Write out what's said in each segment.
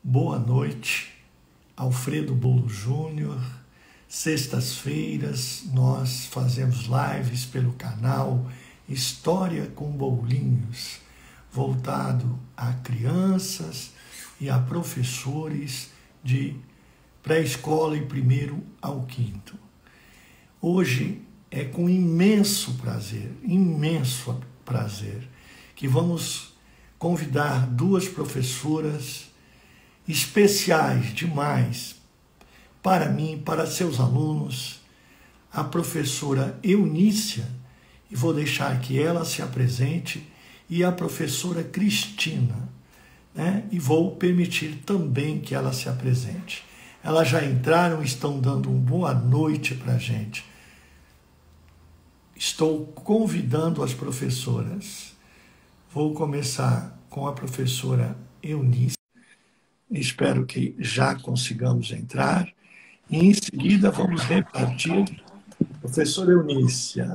Boa noite, Alfredo Bolo Júnior. Sextas-feiras nós fazemos lives pelo canal História com Bolinhos, voltado a crianças e a professores de pré-escola e primeiro ao quinto. Hoje é com imenso prazer, que vamos convidar duas professoras especiais demais para mim, para seus alunos, a professora Eunícia, e vou deixar que ela se apresente, e a professora Cristina, né? E vou permitir também que ela se apresente. Elas já entraram, estão dando uma boa noite para a gente. Estou convidando as professoras. Vou começar com a professora Eunícia. Espero que já consigamos entrar. E em seguida vamos repartir. Professora Eunícia.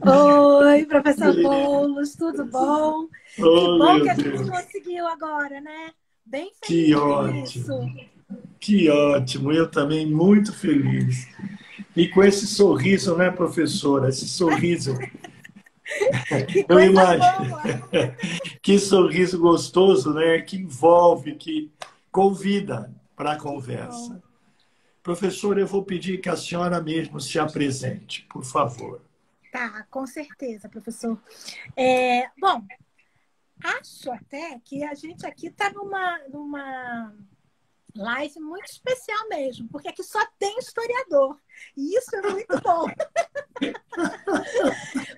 Oi, professor Boulos, tudo bom? Que bom que a gente Deus. conseguiu agora, né? Bem feliz Que com isso. ótimo. Que ótimo. Eu também muito feliz. E com esse sorriso, né, professora? Esse sorriso. Que Eu coisa imagino. boa! Que sorriso gostoso, né? Que envolve, que convida para a conversa. Professora, eu vou pedir que a senhora mesmo se apresente, por favor. Tá, com certeza, professor. Bom, acho até que a gente aqui está numa live muito especial mesmo, porque aqui só tem historiador. E isso é muito bom.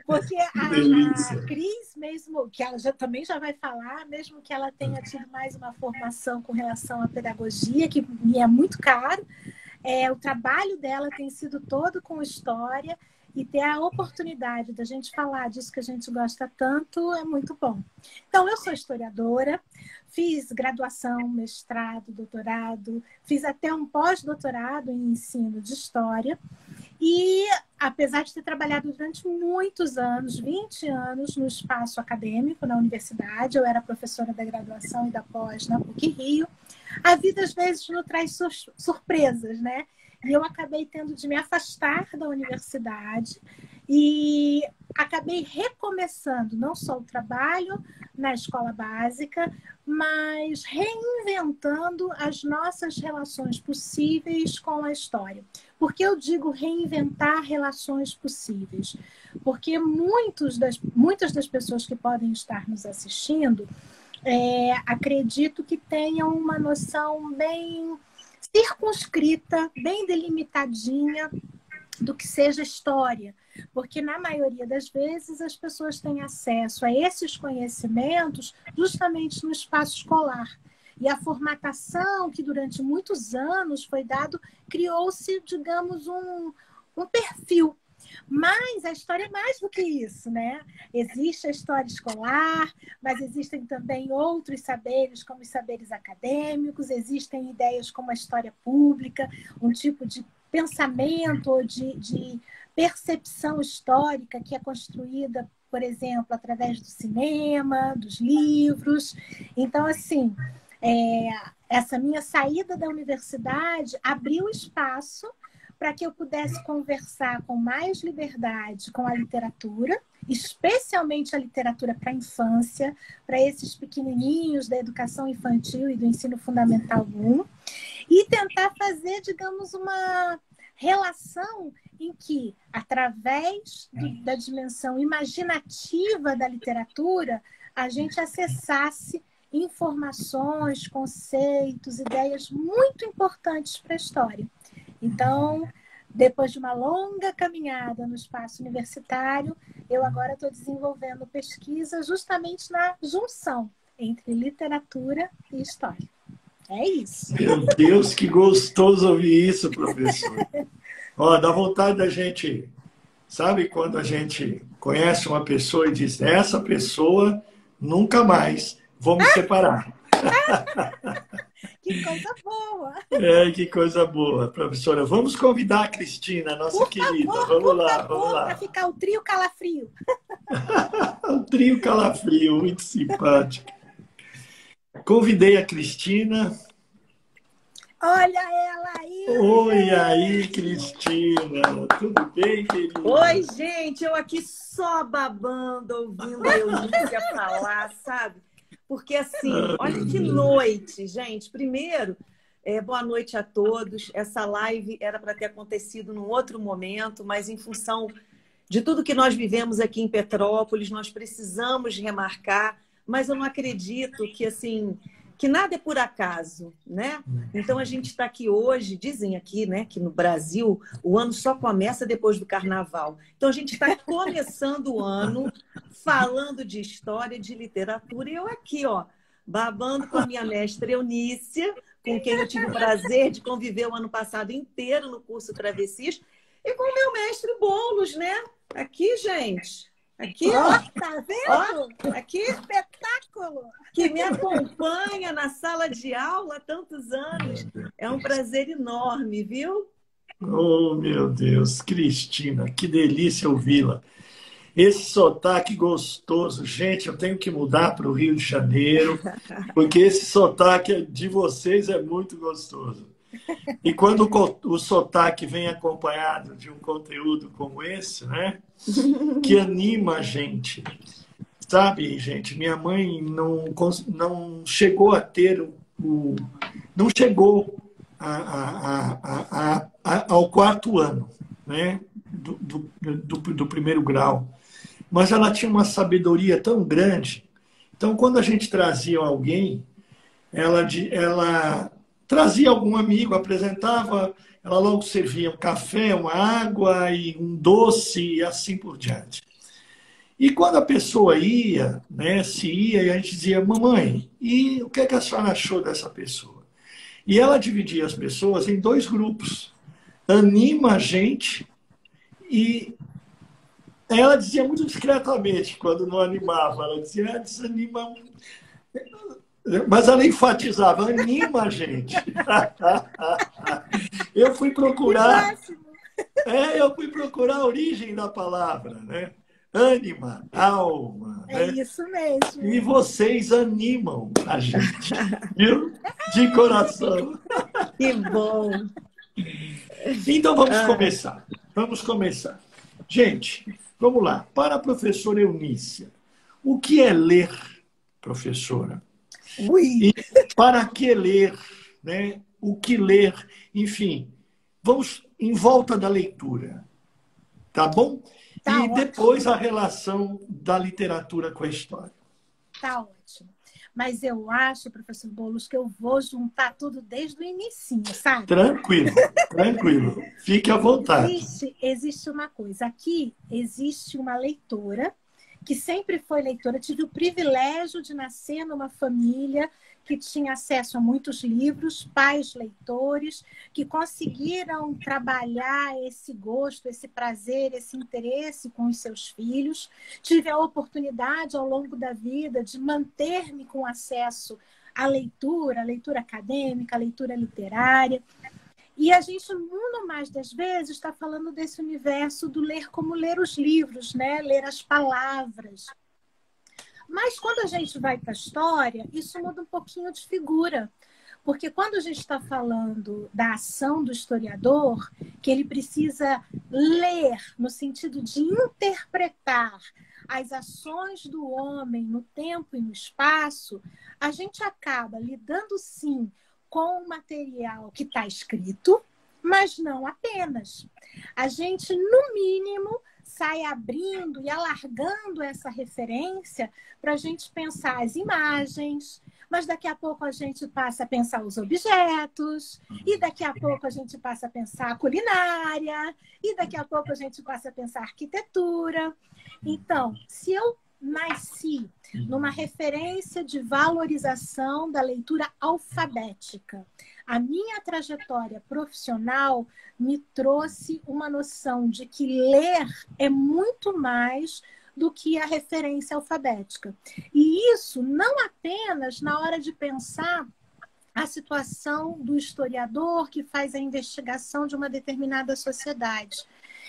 Porque Que a delícia. Cris, mesmo que ela também já vai falar, mesmo que ela tenha tido mais uma formação com relação à pedagogia, que me é muito caro, o trabalho dela tem sido todo com história, e ter a oportunidade da gente falar disso que a gente gosta tanto é muito bom. Então, eu sou historiadora, fiz graduação, mestrado, doutorado, fiz até um pós-doutorado em ensino de história, e apesar de ter trabalhado durante muitos anos, 20 anos, no espaço acadêmico na universidade, eu era professora da graduação e da pós na PUC-Rio, a vida às vezes nos traz surpresas, né? E eu acabei tendo de me afastar da universidade e acabei recomeçando não só o trabalho na escola básica, mas reinventando as nossas relações possíveis com a história. Por que eu digo reinventar relações possíveis? Porque muitas das pessoas que podem estar nos assistindo, acredito que tenham uma noção bem circunscrita, bem delimitadinha do que seja história, porque na maioria das vezes as pessoas têm acesso a esses conhecimentos justamente no espaço escolar. E a formatação que durante muitos anos foi dado, criou-se, digamos, um perfil. Mas a história é mais do que isso, né? Existe a história escolar, mas existem também outros saberes, como os saberes acadêmicos, existem ideias como a história pública, um tipo de pensamento ou de percepção histórica que é construída, por exemplo, através do cinema, dos livros. Então, assim, essa minha saída da universidade abriu espaço para que eu pudesse conversar com mais liberdade com a literatura, especialmente a literatura para a infância, para esses pequenininhos da educação infantil e do ensino fundamental 1, e tentar fazer, digamos, uma relação em que, através da dimensão imaginativa da literatura, a gente acessasse informações, conceitos, ideias muito importantes para a história. Então, depois de uma longa caminhada no espaço universitário, eu agora estou desenvolvendo pesquisa justamente na junção entre literatura e história. É isso. Meu Deus, que gostoso ouvir isso, professor. Ó, dá vontade da gente, sabe quando a gente conhece uma pessoa e diz, essa pessoa nunca mais vou me separar. Que coisa boa! Que coisa boa, professora. Vamos convidar a Cristina, nossa querida. Vamos lá. Para ficar o trio calafrio. O trio calafrio, muito simpático. Convidei a Cristina Olha ela aí! Oi, aí, Cristina. Tudo bem, querida? Oi, gente. Eu aqui só babando, ouvindo a Eunice falar, sabe? Porque assim, olha que noite, gente. Primeiro, boa noite a todos. Essa live era para ter acontecido num outro momento, mas em função de tudo que nós vivemos aqui em Petrópolis, nós precisamos remarcar, mas eu não acredito que assim, que nada é por acaso, né? Então a gente está aqui hoje, dizem aqui, né, que no Brasil o ano só começa depois do Carnaval. Então a gente está começando o ano falando de história, de literatura, e eu aqui, ó, babando com a minha mestra Eunícia, com quem eu tive o prazer de conviver o ano passado inteiro no curso Travessias, e com o meu mestre Boulos, né? Aqui, gente. Aqui, ó. Tá vendo? Ó, aqui, Espetáculo! que me acompanha na sala de aula há tantos anos. É um prazer enorme, viu? Oh, meu Deus, Cristina, que delícia ouvi-la. Esse sotaque gostoso. Gente, eu tenho que mudar para o Rio de Janeiro, porque esse sotaque de vocês é muito gostoso. E quando o sotaque vem acompanhado de um conteúdo como esse, né, que anima a gente. Sabe, gente, minha mãe não chegou a ter não chegou ao quarto ano, né, do primeiro grau. Mas ela tinha uma sabedoria tão grande. Então, quando a gente trazia alguém, ela trazia algum amigo, apresentava, ela logo servia um café, uma água e um doce e assim por diante. E quando a pessoa ia, né, se ia, e a gente dizia, mamãe, e o que é que a senhora achou dessa pessoa? E ela dividia as pessoas em dois grupos. Anima a gente e ela dizia muito discretamente, quando não animava, ela dizia, desanima. Mas ela enfatizava, anima a gente. Eu fui procurar. Eu fui procurar a origem da palavra, né? Ânima, alma. É né? isso mesmo. E vocês animam a gente, viu? De coração. Que bom. Então vamos começar. Vamos começar. Gente, vamos lá. Para a professora Eunícia, o que é ler, professora? Ui. E para que ler, né? O que ler, enfim, vamos em volta da leitura, tá bom? Tá e ótimo. Depois a relação da literatura com a história. Tá ótimo. Mas eu acho, professor Boulos, que eu vou juntar tudo desde o inicinho, sabe? Tranquilo, tranquilo. Fique à vontade. Existe uma coisa. Aqui existe uma leitora que sempre foi leitora. Tive o privilégio de nascer numa família que tinha acesso a muitos livros, pais leitores, que conseguiram trabalhar esse gosto, esse prazer, esse interesse com os seus filhos. Tive a oportunidade, ao longo da vida, de manter-me com acesso à leitura acadêmica, à leitura literária. E a gente, muito mais das vezes, está falando desse universo do ler como ler os livros, né? Ler as palavras. Mas quando a gente vai para a história, isso muda um pouquinho de figura. Porque quando a gente está falando da ação do historiador, que ele precisa ler no sentido de interpretar as ações do homem no tempo e no espaço, a gente acaba lidando, sim, com o material que está escrito, mas não apenas. A gente, no mínimo, sai abrindo e alargando essa referência para a gente pensar as imagens, mas daqui a pouco a gente passa a pensar os objetos, e daqui a pouco a gente passa a pensar a culinária, e daqui a pouco a gente passa a pensar a arquitetura. Então, se eu nasci numa referência de valorização da leitura alfabética, a minha trajetória profissional me trouxe uma noção de que ler é muito mais do que a referência alfabética. E isso não apenas na hora de pensar a situação do historiador que faz a investigação de uma determinada sociedade.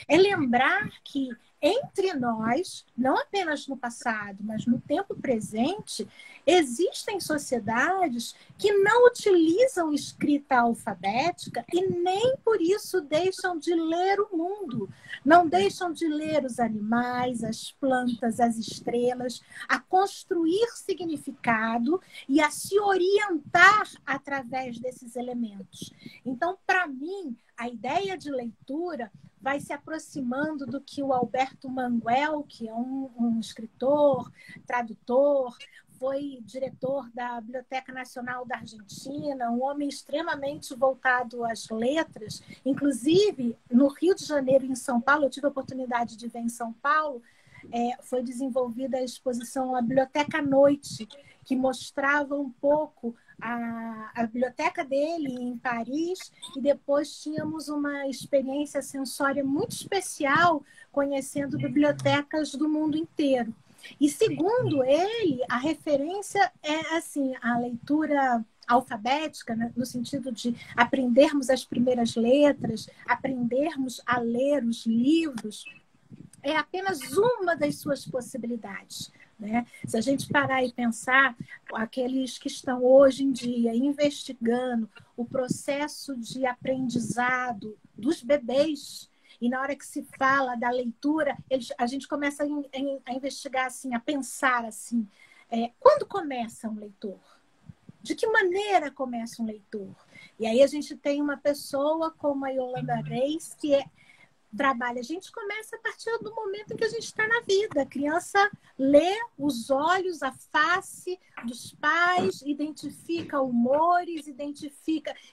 É lembrar que entre nós, não apenas no passado, mas no tempo presente, Existem sociedades que não utilizam escrita alfabética e nem por isso deixam de ler o mundo. Não deixam de ler os animais, as plantas, as estrelas, a construir significado e a se orientar através desses elementos. Então, para mim, a ideia de leitura vai se aproximando do que o Alberto Manguel, que é um escritor, tradutor, foi diretor da Biblioteca Nacional da Argentina, um homem extremamente voltado às letras. Inclusive, no Rio de Janeiro e em São Paulo, eu tive a oportunidade de ver em São Paulo, foi desenvolvida a exposição A Biblioteca à Noite, que mostrava um pouco a biblioteca dele em Paris, e depois tínhamos uma experiência sensória muito especial conhecendo bibliotecas do mundo inteiro. E segundo ele, a referência é assim, a leitura alfabética, né, no sentido de aprendermos as primeiras letras, aprendermos a ler os livros, é apenas uma das suas possibilidades. Né? Se a gente parar e pensar, aqueles que estão hoje em dia investigando o processo de aprendizado dos bebês, e na hora que se fala da leitura, a gente começa a investigar, assim, a pensar assim, quando começa um leitor? De que maneira começa um leitor? E aí a gente tem uma pessoa como a Yolanda Reis, que trabalha. A gente começa a partir do momento em que a gente está na vida. A criança lê os olhos, a face dos pais, identifica humores,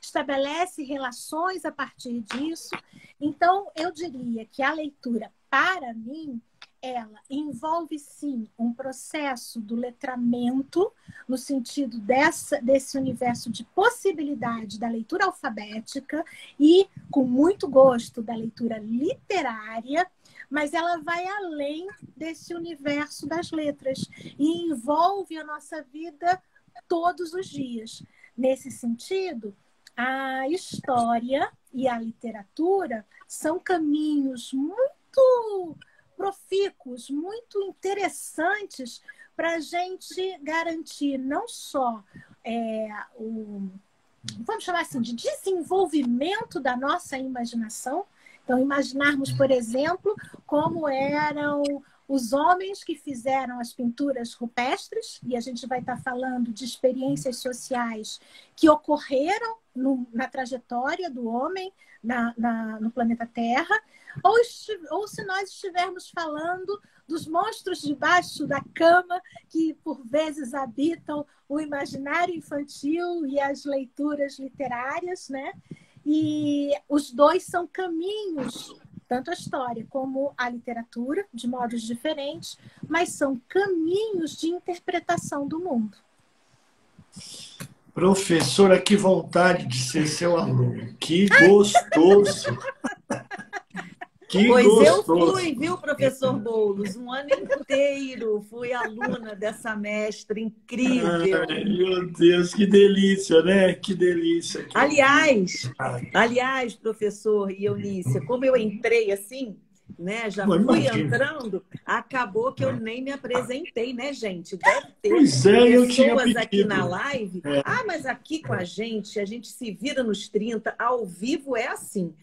estabelece relações a partir disso. Então, eu diria que a leitura, para mim, ela envolve, sim, um processo do letramento, no sentido desse universo de possibilidade da leitura alfabética e, com muito gosto, da leitura literária, mas ela vai além desse universo das letras e envolve a nossa vida todos os dias. Nesse sentido, a história e a literatura são caminhos muito profícuos, muito interessantes para a gente garantir não só vamos chamar assim, de desenvolvimento da nossa imaginação. Então, imaginarmos, por exemplo, como eram os homens que fizeram as pinturas rupestres, e a gente vai estar falando de experiências sociais que ocorreram na trajetória do homem no planeta Terra, ou se nós estivermos falando dos monstros debaixo da cama que, por vezes, habitam o imaginário infantil e as leituras literárias, né? E os dois são caminhos, tanto a história como a literatura, de modos diferentes, mas são caminhos de interpretação do mundo. Professora, que vontade de ser seu aluno. Que gostoso! Pois eu fui, viu, professor Boulos? Um ano inteiro fui aluna dessa mestra incrível. Ai, meu Deus, que delícia, né? Que delícia. Aliás, professor e Eunícia, como eu entrei assim, né? Já fui entrando, acabou que eu nem me apresentei, né, gente? Deve ter pessoas aqui na live. Mas aqui com a gente se vira nos 30, ao vivo é assim.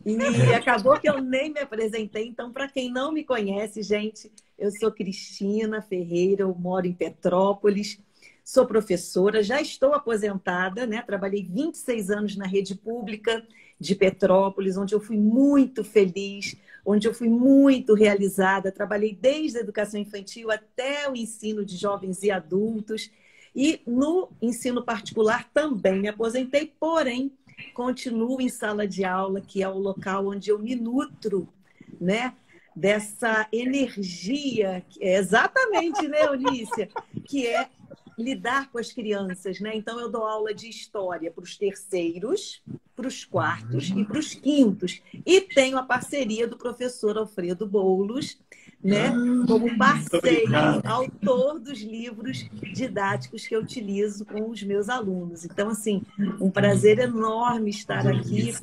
E acabou que eu nem me apresentei. Então, para quem não me conhece, gente, eu sou Cristina Ferreira, eu moro em Petrópolis, sou professora, já estou aposentada, né? Trabalhei 26 anos na rede pública de Petrópolis, onde eu fui muito feliz, onde eu fui muito realizada. Trabalhei desde a educação infantil até o ensino de jovens e adultos. E no ensino particular também me aposentei, porém, continuo em sala de aula, que é o local onde eu me nutro, né? Dessa energia, exatamente, né, Eunícia? Que é lidar com as crianças, né? Então, eu dou aula de história para os terceiros, para os quartos e para os quintos. E tenho a parceria do professor Alfredo Boulos, né? Como parceiro, autor dos livros didáticos que eu utilizo com os meus alunos. Então, assim, um prazer enorme estar aqui.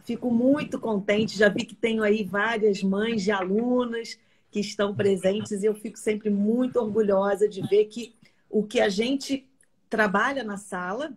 Fico muito contente. Já vi que tenho aí várias mães de alunas que estão presentes e eu fico sempre muito orgulhosa de ver que o que a gente trabalha na sala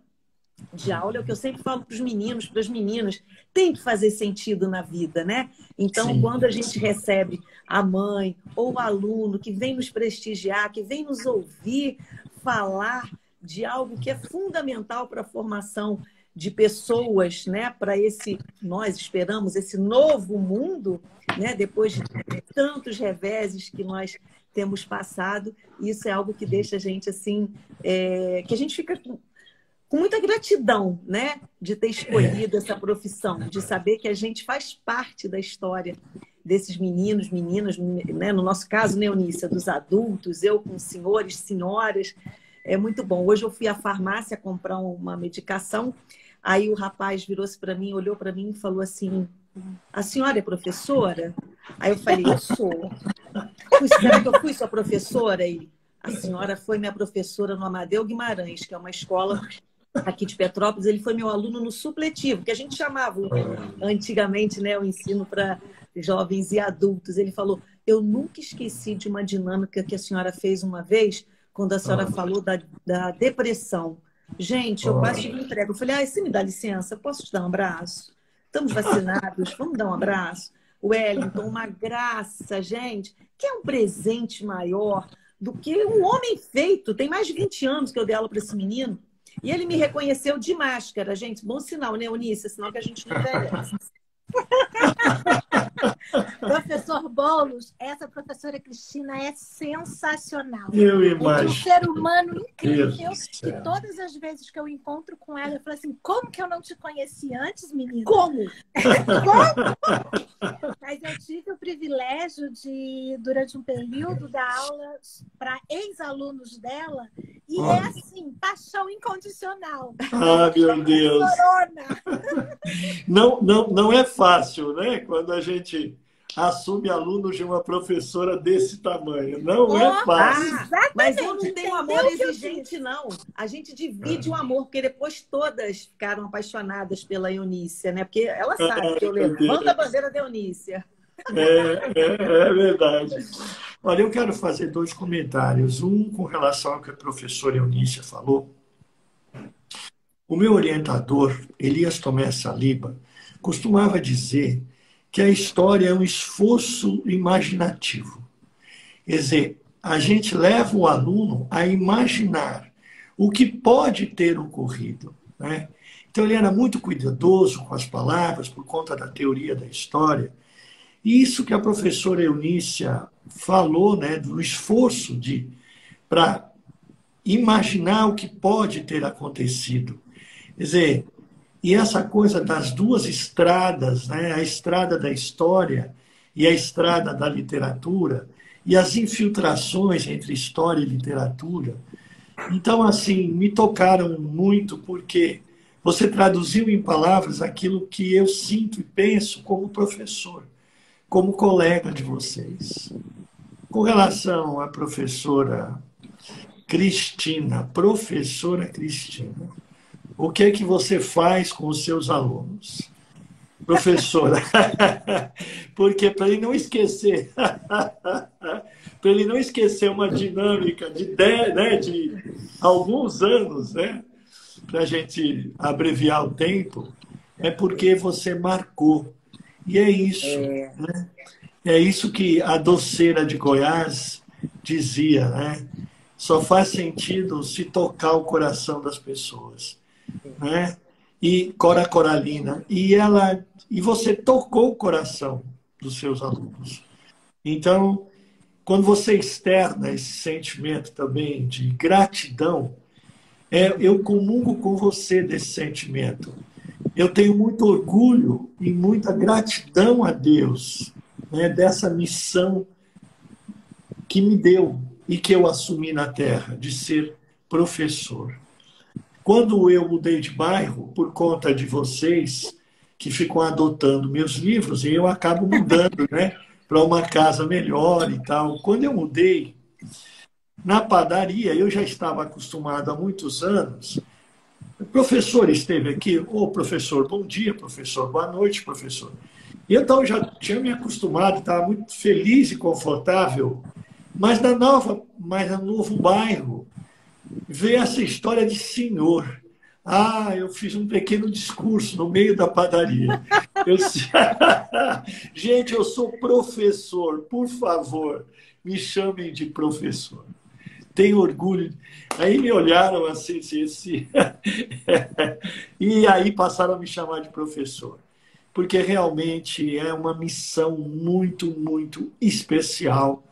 de aula, é o que eu sempre falo para os meninos, para as meninas, tem que fazer sentido na vida, né? Então, Sim. quando a gente recebe a mãe ou o aluno que vem nos prestigiar, que vem nos ouvir falar de algo que é fundamental para a formação de pessoas, né? Para esse, nós esperamos, esse novo mundo, né? Depois de tantos reveses que nós temos passado, isso é algo que deixa a gente assim, que a gente fica com muita gratidão, né, de ter escolhido essa profissão, de saber que a gente faz parte da história desses meninos, meninas, né, no nosso caso, né, Eunice, dos adultos, eu com senhores, senhoras, é muito bom. Hoje eu fui à farmácia comprar uma medicação, aí o rapaz virou-se para mim, olhou para mim e falou assim, a senhora é professora? Aí eu falei, eu sou. Será que eu fui sua professora? E a senhora foi minha professora no Amadeu Guimarães, que é uma escola aqui de Petrópolis. Ele foi meu aluno no supletivo, que a gente chamava antigamente, né, o ensino para jovens e adultos. Ele falou, eu nunca esqueci de uma dinâmica que a senhora fez uma vez, quando a senhora falou da depressão. Gente, eu quase tive um treco. Eu falei, você me dá licença? Posso te dar um abraço? Estamos vacinados, vamos dar um abraço? Wellington, uma graça, gente, que é um presente maior do que um homem feito. Tem mais de 20 anos que eu dei aula para esse menino. E ele me reconheceu de máscara, gente. Bom sinal, né, Eunice? Sinal que a gente não envelhece. Professor Boulos, essa professora Cristina é sensacional. Eu É imagino. um ser humano incrível. Deus do E céu. todas as vezes que eu encontro com ela, eu falo assim, como que eu não te conheci antes, menina? Como? Mas eu tive o privilégio de, durante um período, dar aulas para ex-alunos dela. E é assim, paixão incondicional. Ah, meu Deus. Corona. Não é fácil, né? Quando a gente assume alunos de uma professora desse tamanho. Não é fácil. Mas eu não tenho amor Entendeu o que eu exigente, não. A gente divide o amor, porque depois todas ficaram apaixonadas pela Eunícia, né? Porque ela sabe que eu levanto a bandeira da Eunícia. É verdade. Olha, eu quero fazer dois comentários. Um com relação ao que a professora Eunícia falou. O meu orientador, Elias Tomé Saliba, costumava dizer que a história é um esforço imaginativo. Quer dizer, a gente leva o aluno a imaginar o que pode ter ocorrido, né? Então, ele era muito cuidadoso com as palavras, por conta da teoria da história. E isso que a professora Eunícia falou, né, do esforço para imaginar o que pode ter acontecido. Quer dizer, e essa coisa das duas estradas, né, a estrada da história e a estrada da literatura, e as infiltrações entre história e literatura. Então, assim, me tocaram muito, porque você traduziu em palavras aquilo que eu sinto e penso como professor, como colega de vocês. Com relação à professora Cristina, o que é que você faz com os seus alunos? Professora, porque para ele não esquecer, uma dinâmica de alguns anos, né? Para a gente abreviar o tempo, é porque você marcou. E é isso. Né? É isso que a doceira de Goiás dizia, né? Só faz sentido se tocar o coração das pessoas. Né? E Cora Coralina. E você tocou o coração dos seus alunos. Então, quando você externa esse sentimento também de gratidão, eu comungo com você desse sentimento. Eu tenho muito orgulho e muita gratidão a Deus, né, dessa missão que me deu e que eu assumi na Terra, de ser professor. Quando eu mudei de bairro, por conta de vocês que ficam adotando meus livros, e eu acabo mudando, né, para uma casa melhor e tal. Quando eu mudei, na padaria, eu já estava acostumado há muitos anos. O professor esteve aqui. Ô, professor, bom dia, professor. Boa noite, professor. E então eu já tinha me acostumado, estava muito feliz e confortável. Mas no novo bairro, veio essa história de senhor. Ah, eu fiz um pequeno discurso no meio da padaria. Eu... Gente, eu sou professor, por favor, me chamem de professor. Tenho orgulho. Aí me olharam assim. E aí passaram a me chamar de professor. Porque realmente é uma missão muito, muito especial.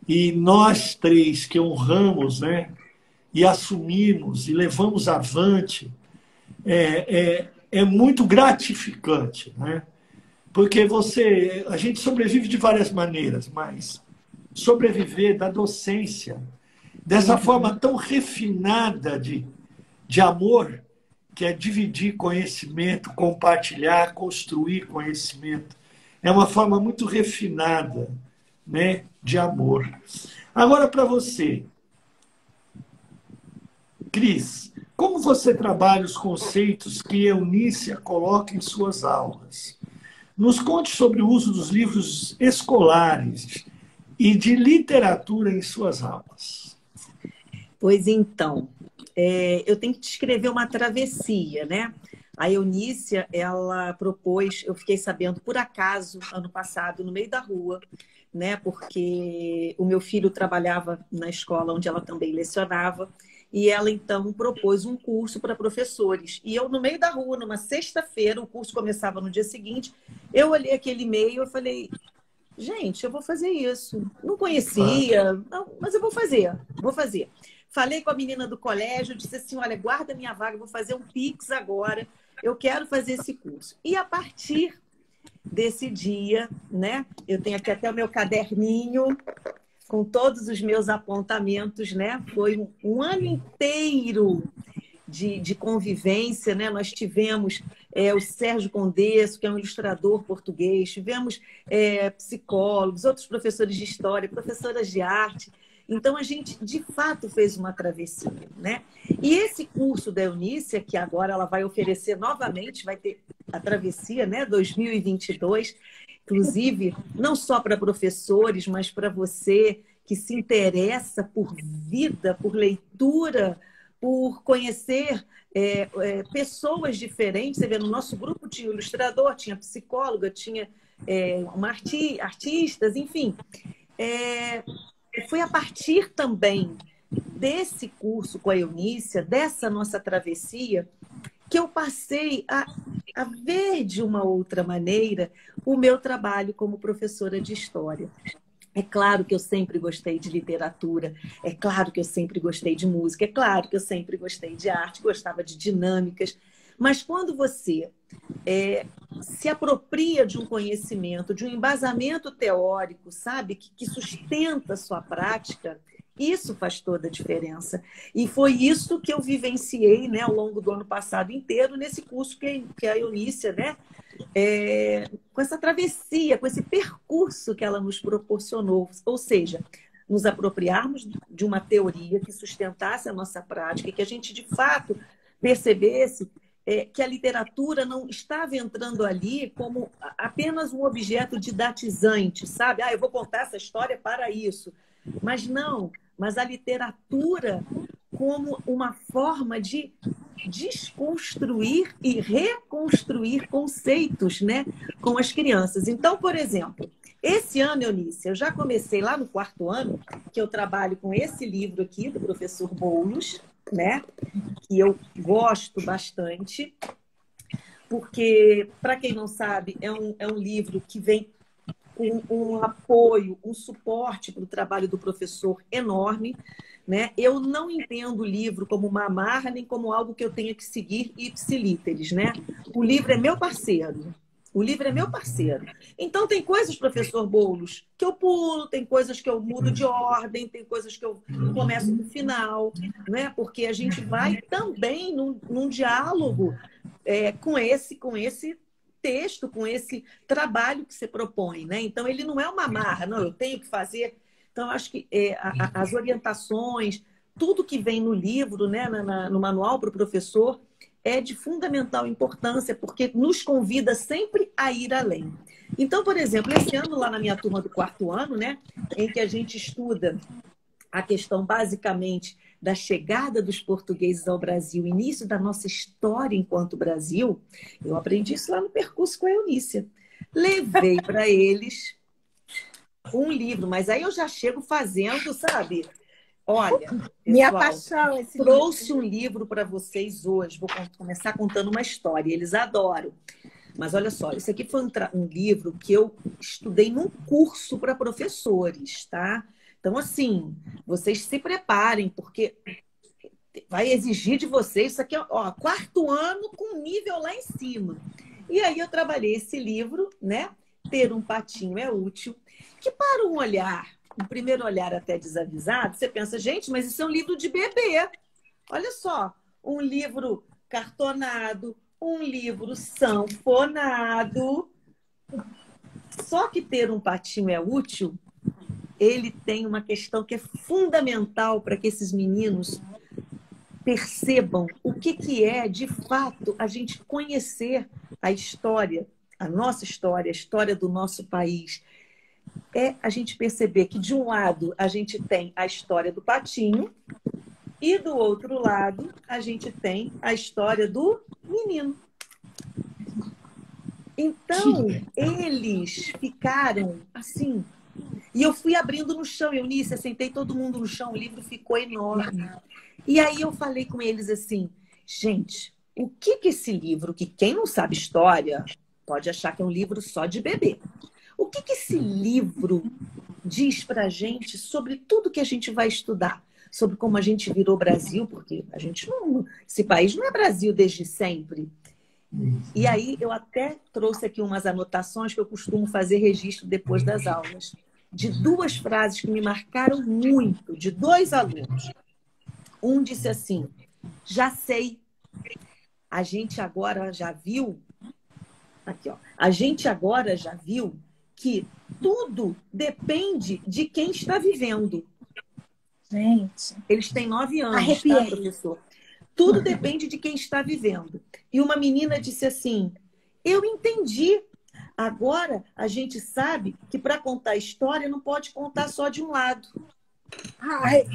E nós três que honramos, né? E assumimos e levamos avante, é muito gratificante, né? Porque a gente sobrevive de várias maneiras, mas sobreviver da docência, dessa forma tão refinada de amor, que é dividir conhecimento, compartilhar, construir conhecimento, é uma forma muito refinada, né, de amor. Agora, para você, Cris, como você trabalha os conceitos que Eunícia coloca em suas aulas? Nos conte sobre o uso dos livros escolares e de literatura em suas aulas. Pois então, eu tenho que descrever uma travessia, né? A Eunícia, ela propôs, eu fiquei sabendo por acaso, ano passado, no meio da rua, né? Porque o meu filho trabalhava na escola onde ela também lecionava, e ela, então, propôs um curso para professores. E eu, no meio da rua, numa sexta-feira, o curso começava no dia seguinte, eu olhei aquele e-mail e falei, gente, eu vou fazer isso. Não conhecia, não, mas eu vou fazer. Falei com a menina do colégio, disse assim, olha, guarda minha vaga, eu vou fazer um Pix agora, eu quero fazer esse curso. E a partir desse dia, né, eu tenho aqui até o meu caderninho, com todos os meus apontamentos, né? Foi um ano inteiro de convivência, né? Nós tivemos o Sérgio Condesso, que é um ilustrador português, tivemos psicólogos, outros professores de história, professoras de arte. Então, a gente, de fato, fez uma travessia, né? E esse curso da Eunícia, que agora ela vai oferecer novamente, vai ter a travessia, né? 2022, inclusive, não só para professores, mas para você que se interessa por vida, por leitura, por conhecer pessoas diferentes. Você vê, no nosso grupo tinha ilustrador, tinha psicóloga, tinha artistas, enfim. Foi a partir também desse curso com a Eunícia, dessa nossa travessia, que eu passei a ver de uma outra maneira o meu trabalho como professora de história. É claro que eu sempre gostei de literatura, é claro que eu sempre gostei de música, é claro que eu sempre gostei de arte, gostava de dinâmicas, mas quando você se apropria de um conhecimento, de um embasamento teórico, sabe, que sustenta a sua prática, isso faz toda a diferença. E foi isso que eu vivenciei, né, ao longo do ano passado inteiro, nesse curso que a Eunícia, né, com essa travessia, com esse percurso que ela nos proporcionou. Ou seja, nos apropriarmos de uma teoria que sustentasse a nossa prática, que a gente, de fato, percebesse que a literatura não estava entrando ali como apenas um objeto didatizante, sabe? Eu vou contar essa história para isso. Mas não, mas a literatura como uma forma de desconstruir e reconstruir conceitos, né, com as crianças. Então, por exemplo, esse ano, Eunícia, eu já comecei lá no 4º ano, que eu trabalho com esse livro aqui, do professor Boulos, né, que eu gosto bastante, porque, para quem não sabe, é um livro que vem com um apoio, um suporte para o trabalho do professor enorme, né? Eu não entendo o livro como uma amarra, nem como algo que eu tenha que seguir ipsilíteres, né? O livro é meu parceiro. O livro é meu parceiro. Então, tem coisas, professor Boulos, que eu pulo, tem coisas que eu mudo de ordem, tem coisas que eu começo no final, né? Porque a gente vai também num diálogo com esse texto, com esse trabalho que você propõe, né? Então, ele não é uma amarra, não, eu tenho que fazer. Então, acho que as orientações, tudo que vem no livro, né, no manual para o professor, é de fundamental importância, porque nos convida sempre a ir além. Então, por exemplo, esse ano, lá na minha turma do 4º ano, né, em que a gente estuda a questão basicamente da chegada dos portugueses ao Brasil, início da nossa história enquanto Brasil, eu aprendi isso lá no percurso com a Eunícia. Levei para eles um livro, mas aí eu já chego fazendo, sabe? Olha, Minha pessoal, paixão esse trouxe um livro para vocês hoje. Vou começar contando uma história. Eles adoram. Mas olha só, isso aqui foi um livro que eu estudei num curso para professores, tá? Então, assim, vocês se preparem, porque vai exigir de vocês isso aqui, ó, 4º ano com nível lá em cima. E aí eu trabalhei esse livro, né? Ter um patinho é útil, que para um olhar, um primeiro olhar até desavisado, você pensa, gente, mas isso é um livro de bebê. Olha só, um livro cartonado, um livro sanfonado. Só que ter um patinho é útil, ele tem uma questão que é fundamental para que esses meninos percebam o que é, de fato, a gente conhecer a história, a nossa história, a história do nosso país. É a gente perceber que, de um lado, a gente tem a história do patinho e, do outro lado, a gente tem a história do menino. Então, eles ficaram assim. E eu fui abrindo no chão, Eunice, sentei todo mundo no chão, o livro ficou enorme. E aí eu falei com eles assim, gente, o que esse livro, que quem não sabe história pode achar que é um livro só de bebê. O que esse livro diz pra gente sobre tudo que a gente vai estudar? Sobre como a gente virou Brasil, porque a gente não, esse país não é Brasil desde sempre. E aí eu até trouxe aqui umas anotações que eu costumo fazer registro depois das aulas, de 2 frases que me marcaram muito, de 2 alunos. Um disse assim, já sei, a gente agora já viu, aqui ó, a gente agora já viu que tudo depende de quem está vivendo. Gente. Eles têm 9 anos, Arrepiei. tá, professor? Tudo depende de quem está vivendo. E uma menina disse assim, eu entendi. Agora a gente sabe que para contar história não pode contar só de um lado. Ai,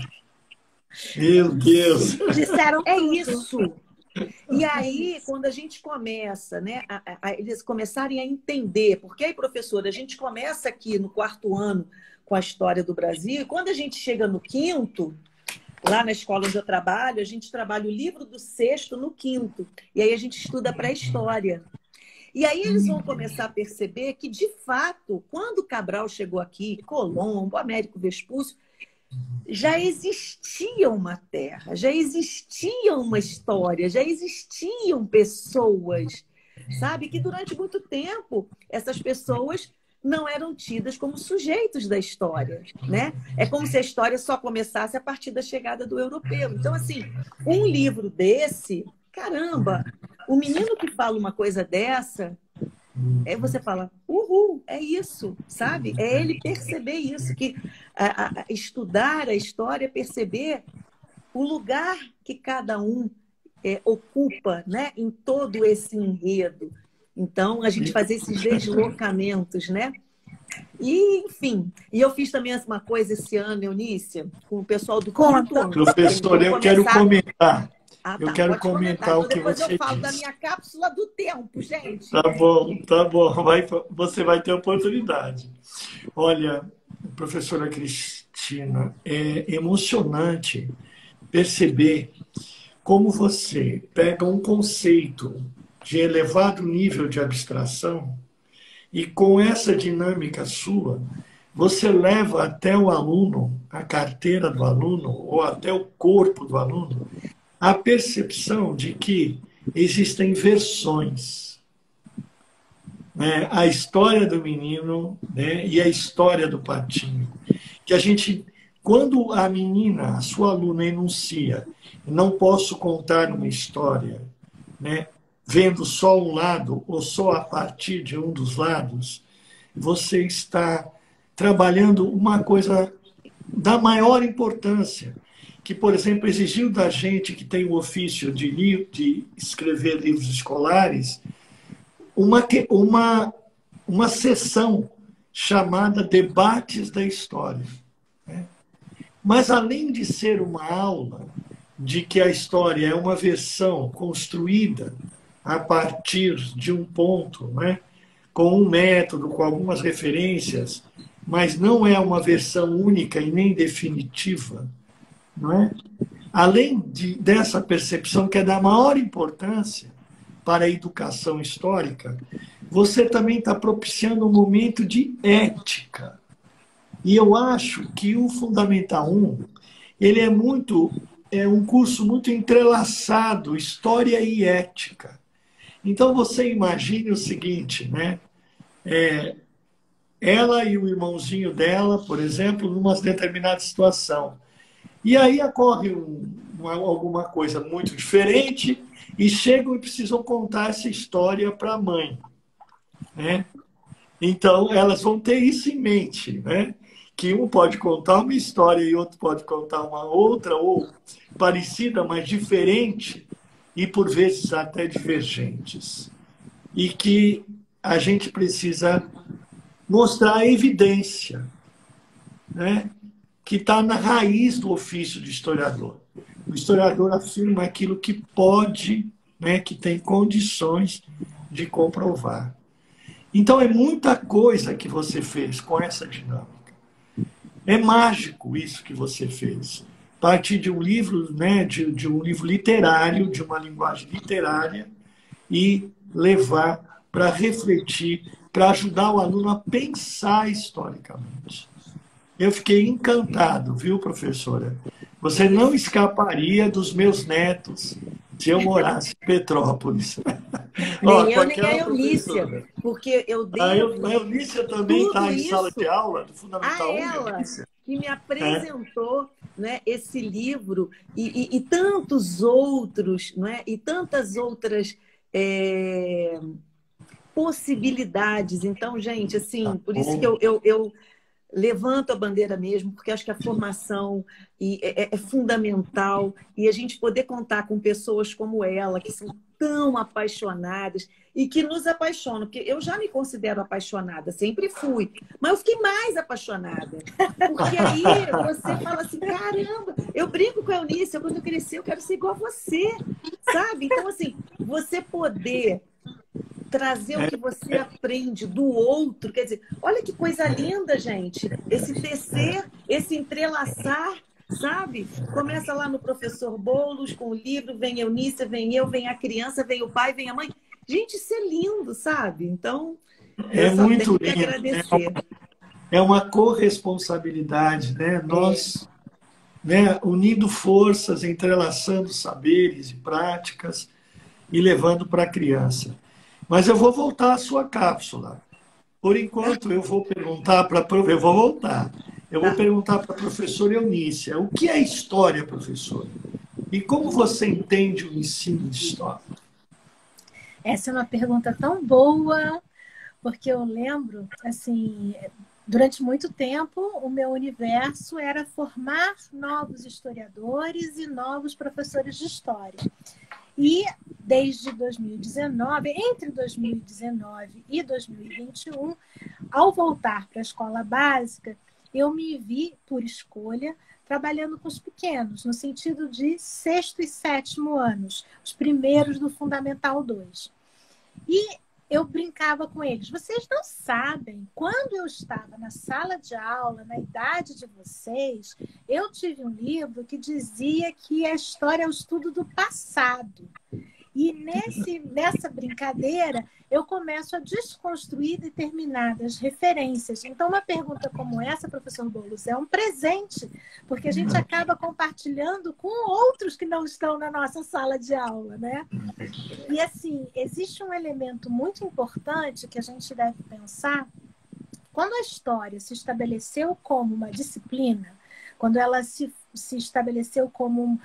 Meu Deus! disseram É tudo. isso. E aí, quando a gente começa, né, eles começarem a entender, porque aí, professora, a gente começa aqui no 4º ano com a história do Brasil, e quando a gente chega no 5º, lá na escola onde eu trabalho, a gente trabalha o livro do 6º no 5º, e aí a gente estuda pré-história. E aí eles vão começar a perceber que, de fato, quando Cabral chegou aqui, Colombo, Américo Vespúcio, já existia uma terra, já existia uma história, já existiam pessoas, sabe? Que durante muito tempo essas pessoas não eram tidas como sujeitos da história, né? É como se a história só começasse a partir da chegada do europeu. Então, assim, um livro desse, caramba, o menino que fala uma coisa dessa, aí você fala, uhul, é isso, sabe? É ele perceber isso, que estudar a história, perceber o lugar que cada um ocupa, né, em todo esse enredo. Então, a gente fazer esses deslocamentos, né? E, enfim, e eu fiz também uma coisa esse ano, Eunícia, com o pessoal do quinto ano. Professor, eu quero comentar. Ah, Eu tá, quero pode comentar Então, o que depois você eu falo da disse. minha cápsula do tempo, gente. Tá bom. Você vai ter oportunidade. Olha, professora Cristina, é emocionante perceber como você pega um conceito de elevado nível de abstração e com essa dinâmica sua, você leva até o aluno, a carteira do aluno ou até o corpo do aluno, a percepção de que existem versões. Né? A história do menino, né? E a história do patinho. Que a gente, quando a menina, a sua aluna, enuncia, não posso contar uma história, né? Vendo só um lado ou só a partir de um dos lados, você está trabalhando uma coisa da maior importância, que, por exemplo, exigiu da gente que tem o ofício de escrever livros escolares uma sessão chamada Debates da História. Né? Mas, além de ser uma aula de que a história é uma versão construída a partir de um ponto, né, com um método, com algumas referências, mas não é uma versão única e nem definitiva, não é? Além dessa percepção que é da maior importância para a educação histórica, você também está propiciando um momento de ética. E eu acho que o Fundamental 1, ele é um curso muito entrelaçado, história e ética. Então você imagine o seguinte, né? Ela e o irmãozinho dela, por exemplo, numa determinada situação. E aí ocorre alguma coisa muito diferente e chegam e precisam contar essa história para a mãe, né? Então, elas vão ter isso em mente, né? Que um pode contar uma história e outro pode contar uma outra, ou parecida, mas diferente, e por vezes até divergentes. E que a gente precisa mostrar a evidência, né? Que está na raiz do ofício de historiador. O historiador afirma aquilo que pode, né? Que tem condições de comprovar. Então, é muita coisa que você fez com essa dinâmica. É mágico isso que você fez. A partir de um livro, né, de um livro literário, de uma linguagem literária, e levar para refletir, para ajudar o aluno a pensar historicamente. Eu fiquei encantado, viu, professora? Você não escaparia dos meus netos se eu morasse em Petrópolis. Nem eu, nem a Eunícia, porque eu devo... A Eunícia também está em sala de aula do Fundamental 1. Ela que me apresentou, né, esse livro e tantos outros, não é? E tantas outras possibilidades. Então, gente, assim, por isso que eu levanto a bandeira mesmo, porque acho que a formação é fundamental, e a gente poder contar com pessoas como ela, que são tão apaixonadas e que nos apaixonam, porque eu já me considero apaixonada, sempre fui, mas eu fiquei mais apaixonada, porque aí você fala assim, caramba, eu brinco com a Eunice, quando eu crescer eu quero ser igual a você, sabe? Então, assim, você poder trazer o que você aprende do outro. Quer dizer, olha que coisa linda, gente. Esse tecer, esse entrelaçar, sabe? Começa lá no professor Boulos com o livro, vem Eunícia, vem eu, vem a criança, vem o pai, vem a mãe. Gente, isso é lindo, sabe? Então, é eu só muito tenho que lindo. agradecer. É uma corresponsabilidade, né? Nós, né, unindo forças, entrelaçando saberes e práticas e levando para a criança. Mas eu vou voltar à sua cápsula. Por enquanto, eu vou perguntar para eu vou voltar. Eu vou perguntar para a professora Eunícia, o que é história, professora? E como você entende o ensino de história? Essa é uma pergunta tão boa, porque eu lembro, assim, durante muito tempo, o meu universo era formar novos historiadores e novos professores de história. E desde 2019, entre 2019 e 2021, ao voltar para a escola básica, eu me vi, por escolha, trabalhando com os pequenos, no sentido de sexto e sétimo anos, os primeiros do Fundamental 2. E eu brincava com eles. Vocês não sabem, quando eu estava na sala de aula, na idade de vocês, eu tive um livro que dizia que a história é o estudo do passado. E nessa brincadeira, eu começo a desconstruir determinadas referências. Então, uma pergunta como essa, professor Boulos, é um presente, porque a gente acaba compartilhando com outros que não estão na nossa sala de aula, né? E, assim, existe um elemento muito importante que a gente deve pensar. Quando a história se estabeleceu como uma disciplina, quando ela se estabeleceu como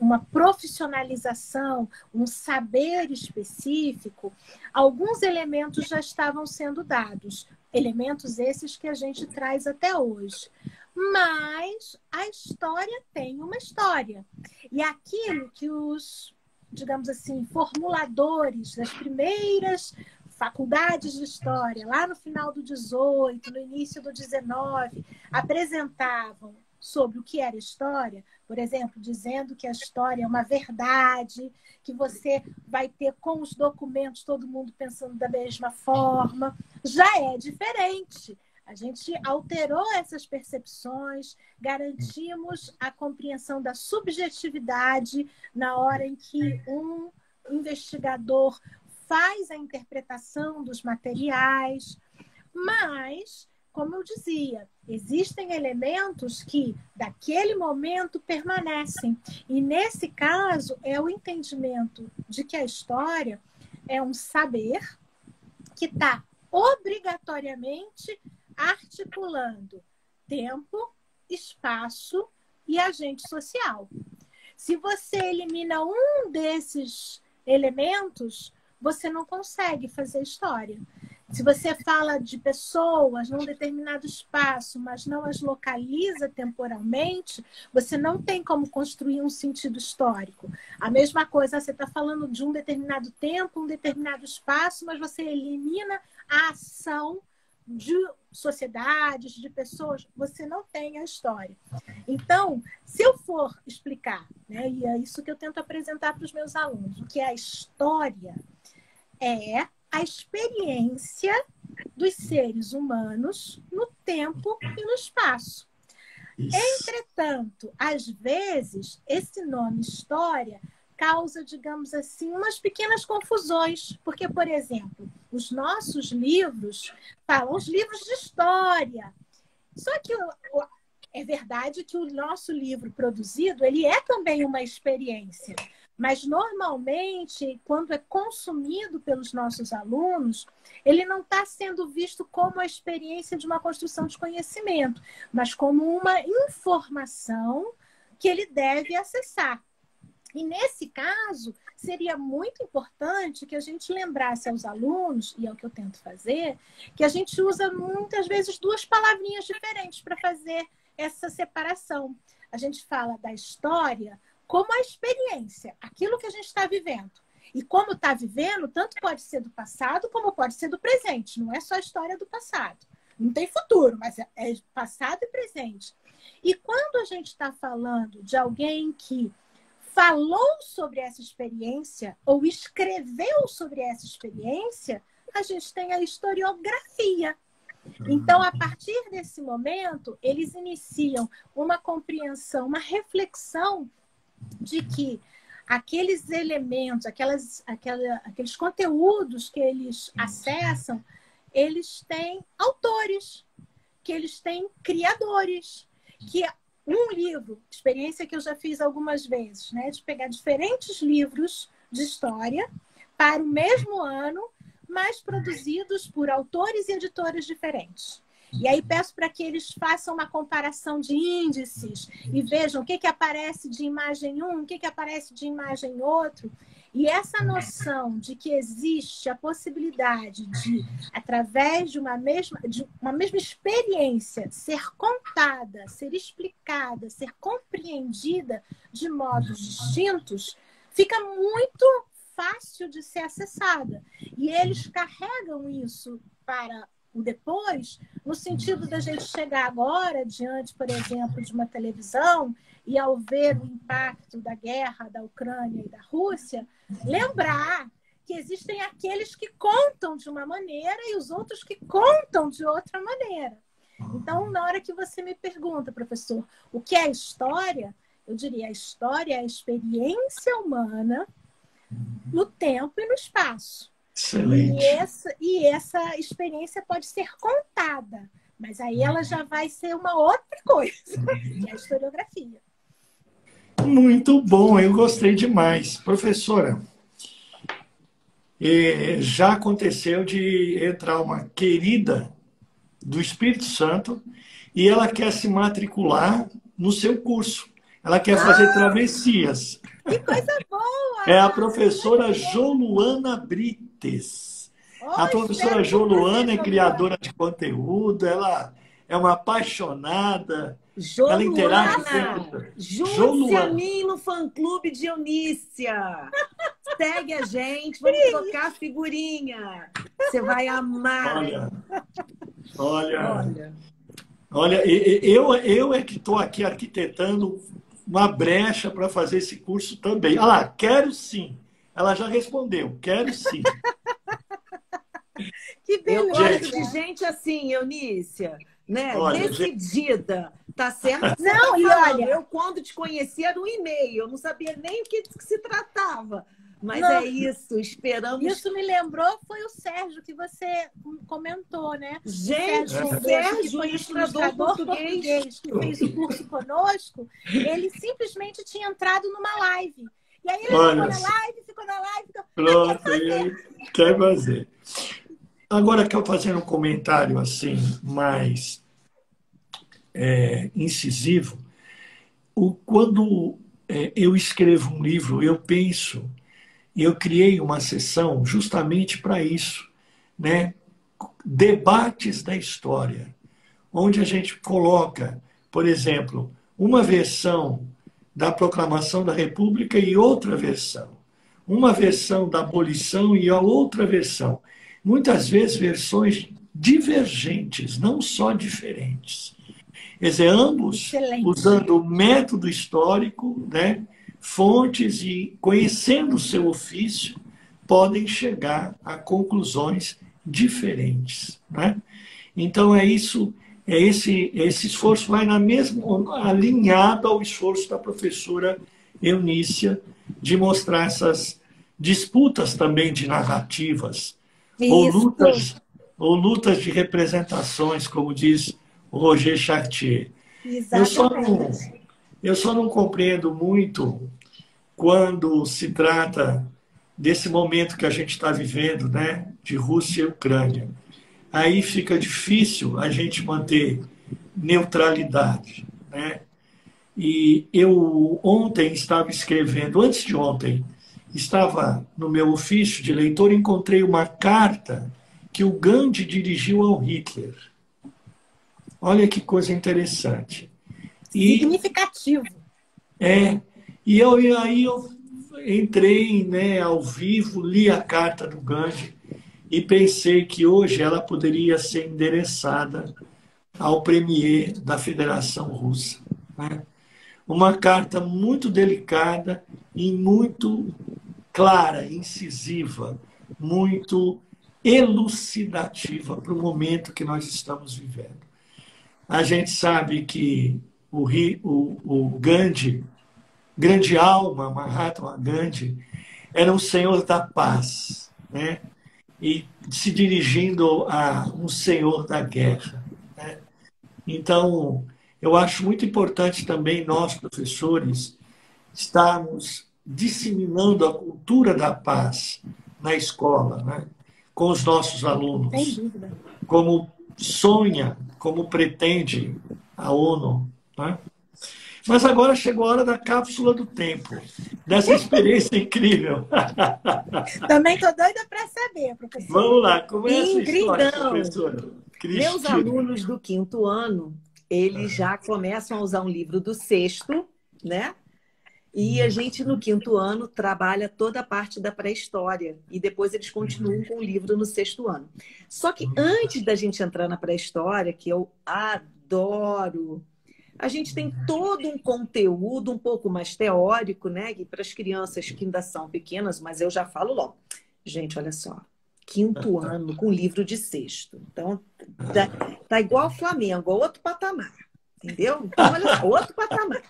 uma profissionalização, um saber específico, alguns elementos já estavam sendo dados, elementos esses que a gente traz até hoje. Mas a história tem uma história. E aquilo que os, digamos assim, formuladores das primeiras faculdades de história, lá no final do 18, no início do 19, apresentavam sobre o que era história, por exemplo, dizendo que a história é uma verdade, que você vai ter com os documentos todo mundo pensando da mesma forma, já é diferente. A gente alterou essas percepções, garantimos a compreensão da subjetividade na hora em que um investigador faz a interpretação dos materiais, mas, como eu dizia, existem elementos que, daquele momento, permanecem. E, nesse caso, é o entendimento de que a história é um saber que está obrigatoriamente articulando tempo, espaço e agente social. Se você elimina um desses elementos, você não consegue fazer história. Se você fala de pessoas num determinado espaço, mas não as localiza temporalmente, você não tem como construir um sentido histórico. A mesma coisa, você está falando de um determinado tempo, um determinado espaço, mas você elimina a ação de sociedades, de pessoas, você não tem a história. Então, se eu for explicar, né, e é isso que eu tento apresentar para os meus alunos, o que é a história é a experiência dos seres humanos no tempo e no espaço. Isso. Entretanto, às vezes, esse nome história causa, digamos assim, umas pequenas confusões. Porque, por exemplo, os nossos livros falam os livros de história. Só que é verdade que o nosso livro produzido, ele é também uma experiência. Mas, normalmente, quando é consumido pelos nossos alunos, ele não está sendo visto como a experiência de uma construção de conhecimento, mas como uma informação que ele deve acessar. E, nesse caso, seria muito importante que a gente lembrasse aos alunos, e é o que eu tento fazer, que a gente usa muitas vezes duas palavrinhas diferentes para fazer essa separação. A gente fala da história como a experiência, aquilo que a gente está vivendo. E como está vivendo, tanto pode ser do passado como pode ser do presente. Não é só a história do passado. Não tem futuro, mas é passado e presente. E quando a gente está falando de alguém que falou sobre essa experiência ou escreveu sobre essa experiência, a gente tem a historiografia. Então, a partir desse momento, eles iniciam uma compreensão, uma reflexão de que aqueles elementos, aqueles conteúdos que eles acessam, eles têm autores, que eles têm criadores, que um livro, experiência que eu já fiz algumas vezes, né, de pegar diferentes livros de história para o mesmo ano, mas produzidos por autores e editoras diferentes. E aí peço para que eles façam uma comparação de índices e vejam o que aparece de imagem um, o que aparece de imagem outro. E essa noção de que existe a possibilidade de, através de uma mesma experiência, ser contada, ser explicada, ser compreendida de modos distintos, fica muito fácil de ser acessada. E eles carregam isso para o depois, no sentido da gente chegar agora diante, por exemplo, de uma televisão e ao ver o impacto da guerra da Ucrânia e da Rússia, lembrar que existem aqueles que contam de uma maneira e os outros que contam de outra maneira. Então, na hora que você me pergunta, professor, o que é história? Eu diria, a história é a experiência humana no tempo e no espaço. Excelente. E essa experiência pode ser contada, mas aí ela já vai ser uma outra coisa, que é a historiografia. Muito bom, eu gostei demais. Professora, já aconteceu de entrar uma querida do Espírito Santo e ela quer se matricular no seu curso. Ela quer fazer travessias. Que coisa boa! É a professora Joluana Brites. A professora Joluana é criadora de conteúdo, ela é uma apaixonada. Ela interage sempre. Junte-se a mim no fã-clube Dionícia. Segue a gente, vamos trocar figurinha. Você vai amar. Olha. Olha, eu é que estou aqui arquitetando uma brecha para fazer esse curso também. Ah lá, quero sim. Ela já respondeu, quero sim. Que Eu beleza. gosto de gente assim, Eunícia, né? Olha, Decidida. Tá certo? Que você Não, tá e falando. olha- Eu, quando te conheci, era um e-mail. Eu não sabia nem o que se tratava. Mas Não. é isso, esperamos. Isso me lembrou, foi o Sérgio que você comentou, né? Gente, Sérgio o Mendes, que Sérgio, foi esse ilustrador português que fez o curso conosco, ele simplesmente tinha entrado numa live. E aí ele olha, ficou na live, pronto, e aí quer fazer. Agora, quero fazer um comentário assim, mais incisivo. Quando eu escrevo um livro, eu penso, e eu criei uma sessão justamente para isso, né? Debates da história, onde a gente coloca, por exemplo, uma versão da Proclamação da República e outra versão, uma versão da abolição e a outra versão. Muitas vezes versões divergentes, não só diferentes. Quer dizer, ambos excelente. usando o método histórico, né, fontes e conhecendo o seu ofício, podem chegar a conclusões diferentes. Né? Então, é isso, esse esforço vai na mesma, alinhado ao esforço da professora Eunícia de mostrar essas disputas também de narrativas, ou Isso, lutas, ou lutas de representações, como diz o Roger Chartier. exatamente. Eu só não compreendo muito quando se trata desse momento que a gente está vivendo, né, de Rússia e Ucrânia. Aí fica difícil a gente manter neutralidade, né? E eu ontem estava escrevendo, antes de ontem, estava no meu ofício de leitor, encontrei uma carta que o Gandhi dirigiu ao Hitler. Olha que coisa interessante. Significativo. Aí eu entrei, né, ao vivo, li a carta do Gandhi e pensei que hoje ela poderia ser endereçada ao premier da Federação Russa. Né? Uma carta muito delicada e muito clara, incisiva, muito elucidativa para o momento que nós estamos vivendo. A gente sabe que o Gandhi, grande alma, Mahatma Gandhi, era um senhor da paz, né? E se dirigindo a um senhor da guerra. Né? Então, eu acho muito importante também nós, professores, estarmos disseminando a cultura da paz na escola, né? Com os nossos Sem alunos, dúvida. como sonha, como pretende a ONU. Né? Mas agora chegou a hora da cápsula do tempo, dessa experiência incrível. Também estou doida para saber, professor. Vamos lá, como é essa história, Ingridão. professora? Meus Cristina. alunos do 5º ano, eles já começam a usar um livro do 6º, né? E a gente, no 5º ano, trabalha toda a parte da pré-história. E depois eles continuam com o livro no 6º ano. Só que antes da gente entrar na pré-história, que eu adoro, a gente tem todo um conteúdo um pouco mais teórico, né? E para as crianças que ainda são pequenas, mas eu já falo logo. Gente, olha só. 5º ano com livro de 6º. Então, tá igual ao Flamengo, outro patamar. Entendeu? Então, olha só, outro patamar.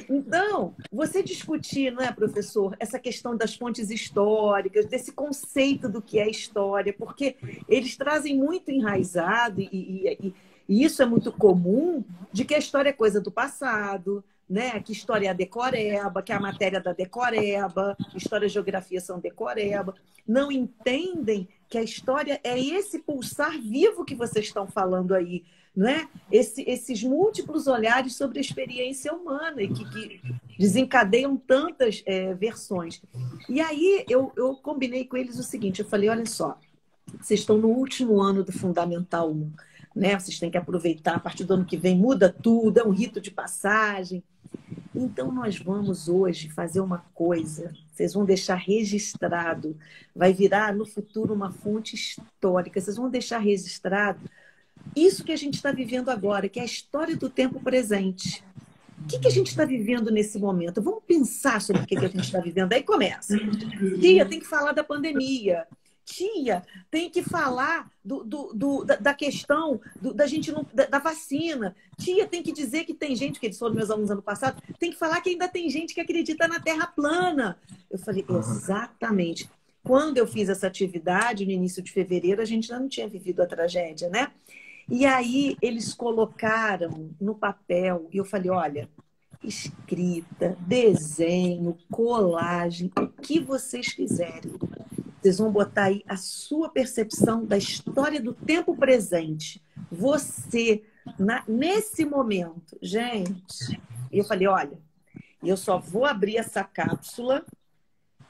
Então, você discutir, não é, professor, essa questão das fontes históricas, desse conceito do que é história, porque eles trazem muito enraizado, e isso é muito comum, de que a história é coisa do passado, né? Que história é a decoreba, que a matéria da decoreba, história e geografia são decoreba. Não entendem que a história é esse pulsar vivo que vocês estão falando aí, né? Esses múltiplos olhares sobre a experiência humana e que desencadeiam tantas versões. E aí eu combinei com eles o seguinte, eu falei, olha só, vocês estão no último ano do Fundamental 1, né? Vocês têm que aproveitar, a partir do ano que vem muda tudo, é um rito de passagem. Então, nós vamos hoje fazer uma coisa, vocês vão deixar registrado, vai virar no futuro uma fonte histórica, vocês vão deixar registrado isso que a gente está vivendo agora, que é a história do tempo presente. O que a gente está vivendo nesse momento? Vamos pensar sobre o que a gente está vivendo. Aí começa. Tia, tem que falar da pandemia. Tia, tem que falar da questão da gente da vacina. Tia, tem que dizer que tem gente, que eles foram meus alunos ano passado, tem que falar que ainda tem gente que acredita na Terra plana. Eu falei, exatamente. Quando eu fiz essa atividade, no início de fevereiro, a gente ainda não tinha vivido a tragédia, né? E aí eles colocaram no papel, e eu falei, olha, escrita, desenho, colagem, o que vocês quiserem. Vocês vão botar aí a sua percepção da história do tempo presente. Você, nesse momento, gente. E eu falei, olha, eu só vou abrir essa cápsula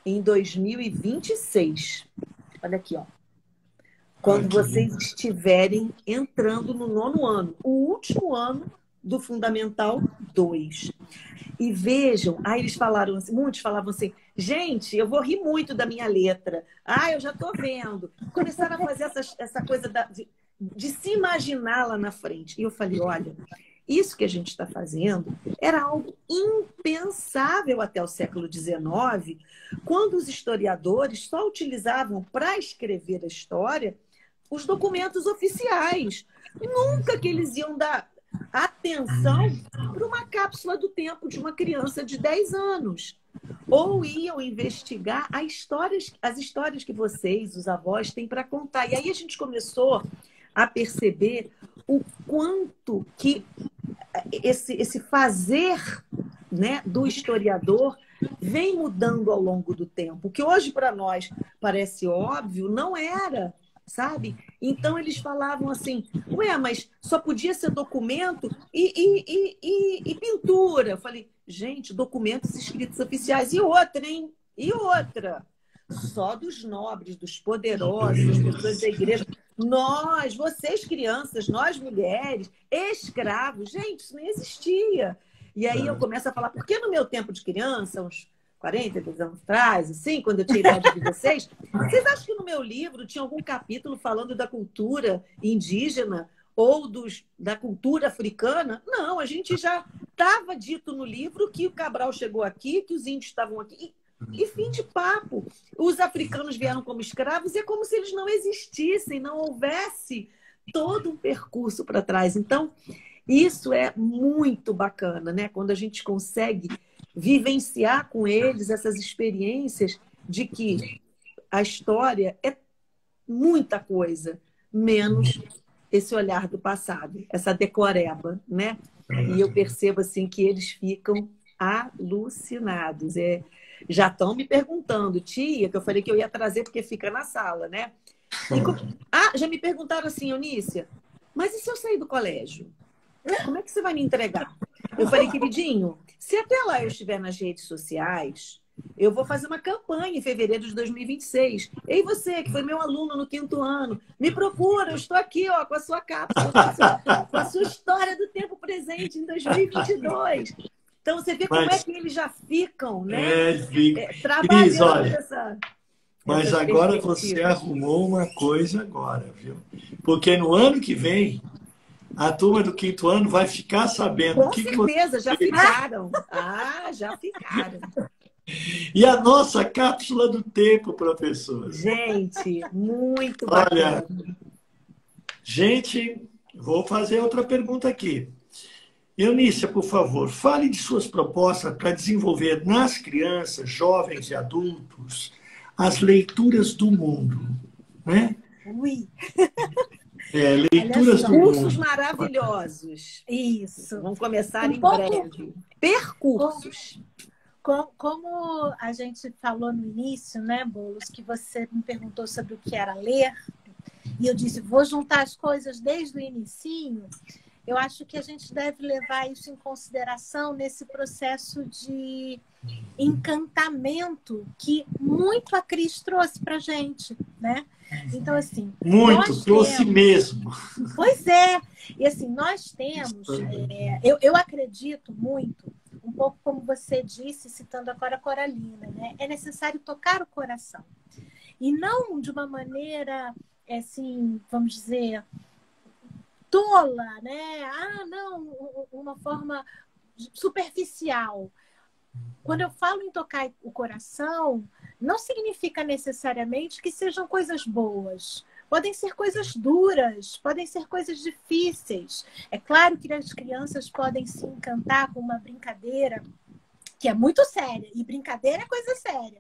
em 2026. Olha aqui, ó. Quando vocês estiverem entrando no 9º ano, o último ano do Fundamental 2. E vejam, aí eles falaram assim, muitos falavam assim, gente, eu vou rir muito da minha letra. Ah, eu já estou vendo. Começaram a fazer essa coisa de se imaginar lá na frente. E eu falei, olha, isso que a gente está fazendo era algo impensável até o século XIX, quando os historiadores só utilizavam para escrever a história os documentos oficiais. Nunca que eles iam dar atenção para uma cápsula do tempo de uma criança de 10 anos. Ou iam investigar as histórias que vocês, os avós, têm para contar. E aí a gente começou a perceber o quanto que esse fazer, né, do historiador vem mudando ao longo do tempo. O que hoje para nós parece óbvio, não era, sabe? Então eles falavam assim, ué, mas só podia ser documento e pintura. Eu falei, gente, documentos escritos oficiais. E outra, hein? E outra. Só dos nobres, dos poderosos, das pessoas da igreja. Nós, vocês crianças, nós mulheres, escravos. Gente, isso não existia. E aí eu começo a falar, porque no meu tempo de criança, uns 42 anos atrás, assim, quando eu tinha idade de vocês acham que no meu livro tinha algum capítulo falando da cultura indígena ou da cultura africana? Não, a gente já estava dito no livro que o Cabral chegou aqui, que os índios estavam aqui. E fim de papo. Os africanos vieram como escravos e é como se eles não existissem, não houvesse todo um percurso para trás. Então, isso é muito bacana, né? Quando a gente consegue vivenciar com eles essas experiências de que a história é muita coisa, menos esse olhar do passado, essa decoreba, né? E eu percebo assim que eles ficam alucinados. Já estão me perguntando, tia, que eu falei que eu ia trazer porque fica na sala, né? Já me perguntaram assim, Eunícia, mas e se eu sair do colégio? Como é que você vai me entregar? Eu falei, queridinho, se até lá eu estiver nas redes sociais, eu vou fazer uma campanha em fevereiro de 2026. Ei, você, que foi meu aluno no 5º ano, me procura, eu estou aqui, ó, com a sua cápsula, com a sua história do tempo presente em 2022. Então, você vê como é que eles já ficam, né? Trabalhando Cris, olha, essa mas agora você arrumou uma coisa agora, viu? Porque no ano que vem, a turma do 5º ano vai ficar sabendo. Com certeza, já ficaram. Já ficaram. E a nossa cápsula do tempo, professor? Gente, muito bacana. Olha, gente, vou fazer outra pergunta aqui. Eunícia, por favor, fale de suas propostas para desenvolver nas crianças, jovens e adultos as leituras do mundo, né? Ui! Leituras do mundo. Cursos maravilhosos. Isso. Vão começar em breve. Percursos. Como a gente falou no início, né, Boulos, que você me perguntou sobre o que era ler, e eu disse, vou juntar as coisas desde o inicinho. Eu acho que a gente deve levar isso em consideração nesse processo de encantamento que muito a Cris trouxe para a gente, né? Então, assim... Muito, trouxe mesmo. Pois é. E, assim, nós temos... eu acredito muito, um pouco como você disse, citando agora a Coralina, né? É necessário tocar o coração. E não de uma maneira, assim, vamos dizer... tola, né? Ah, não, uma forma superficial. Quando eu falo em tocar o coração, não significa necessariamente que sejam coisas boas. Podem ser coisas duras, podem ser coisas difíceis. É claro que as crianças podem se encantar com uma brincadeira que é muito séria, e brincadeira é coisa séria,